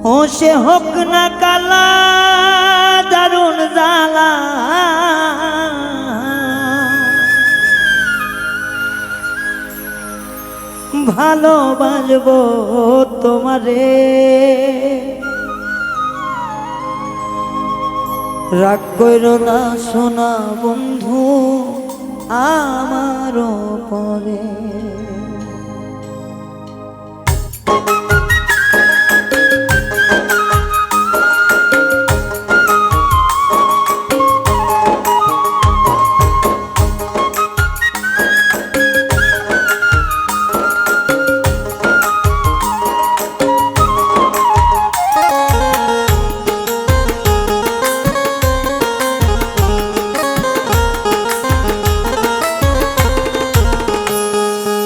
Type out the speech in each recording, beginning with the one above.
ও সে হোক না কালা দারুণ জ্বালা, ভালোবাসবো তোমারে। রাগ কইরো না সোনা বন্ধু আমার পরে।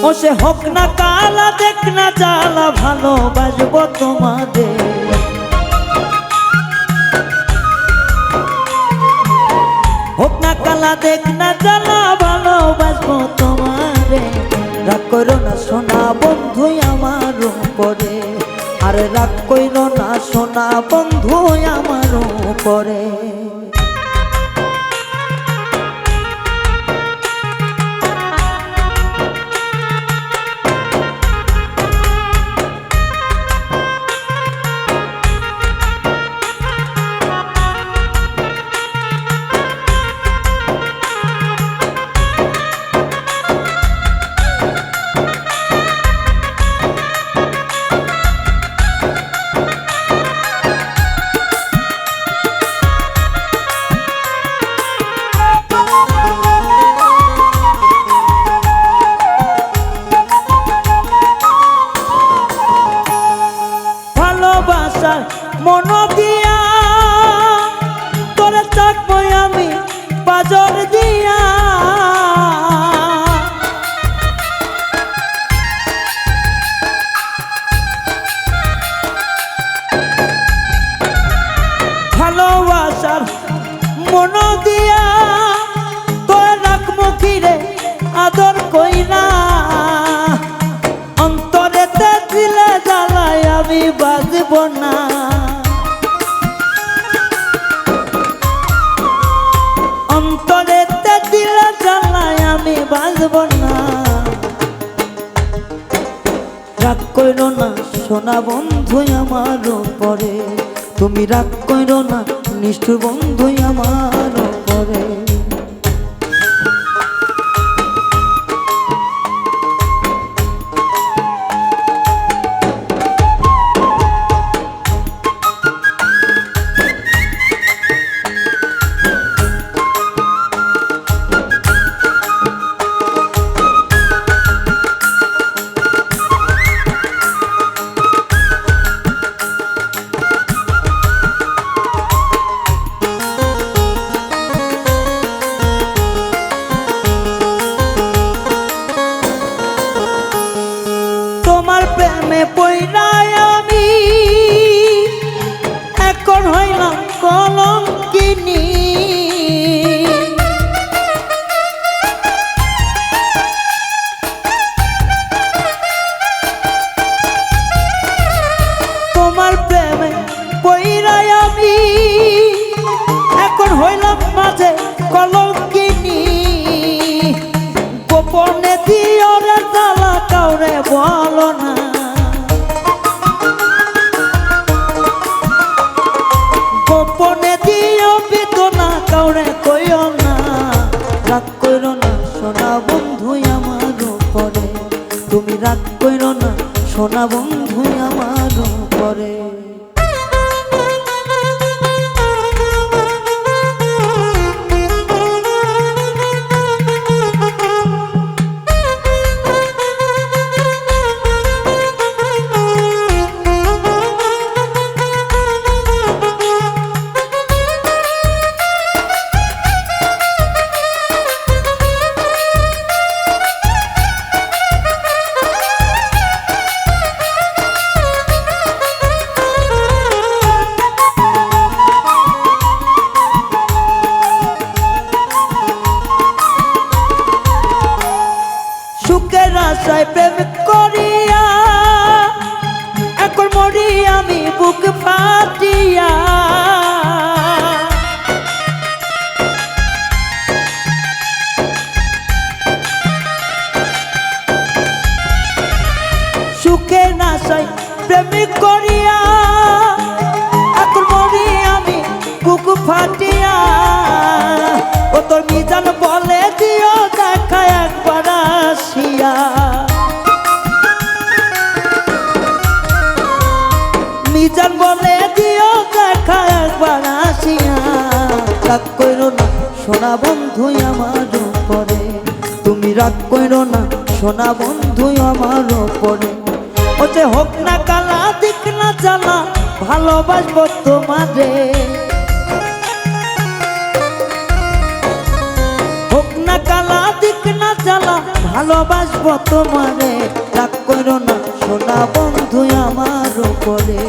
ও সে হোক না কালা দেখ না জ্বালা, ভালোবাসবো তোমাদের। হোক না কালা দেখ না জ্বালা, ভালোবাসবো তোমারে। রাগ কইরো না সোনা বন্ধু আমার উপরে, আরে রাগ কইরো না সোনা বন্ধু আমার উপরে। মন দিয়া তোরে থাকবো আমি পাজর দিয়া, ভালোবাসার মন দিয়া তোরে রাখবো ঘিরে আদর কইরা। অন্তরেতে দিলে জ্বালায় আমি বাজব না, অন্তরেতে দিলে জ্বালায় আমি বাজব না। রাগ কইরো না সোনা বন্ধু আমার উপরে, তুমি রাগ কইরো না নিষ্ঠুর বন্ধু আমার উপরে। প্রেমে পইড়াই আমি এখন হইলাম কলঙ্কিনী। তোমার প্রেমে পইড়াই আমি এখন হইলাম মাঝে কলঙ্কিনী। গোপনে দিও রে জ্বালা কাউরে বলো না, গোপনে দিও বেদনা কাউরে কইও না। রাগ কইরো না সোনা বন্ধু আমার উপরে, তুমি রাগ কইরো না সোনা বন্ধু আমার উপরে। বুক ফাটিয়া সুখে নাশাই প্রেমিক করিয়া এখন মরি আমি বুক ফাটিয়া ও তোর মিজান বলে দিও দেখা একবার আসিয়া মিজান বলে দিও দেখা একবার আসিয়া রাগ কইরো না সোনা বন্ধু আমার উপরে তুমি রাগ কইরো না সোনা বন্ধু আমার উপরে ও যে হোক না কালা দিক না জানা ভালোবাসবো তোমারে হোক না কালা দিক না জানা ভালোবাসবো তোমারে রাগ কইরো না সোনা বন্ধু আমার উপরে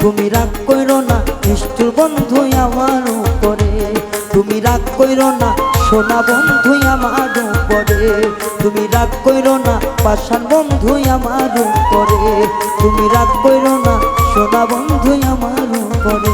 তুমি রাগ কইরো না নিষ্ঠুর বন্ধু আমার উপরে তুমি রাগ কইরো না সোনা বন্ধু আমার উপরে তুমি রাগ কইরো না পাষাণ বন্ধু আমার উপরে তুমি রাগ কইরো না সোনা বন্ধু আমার উপরে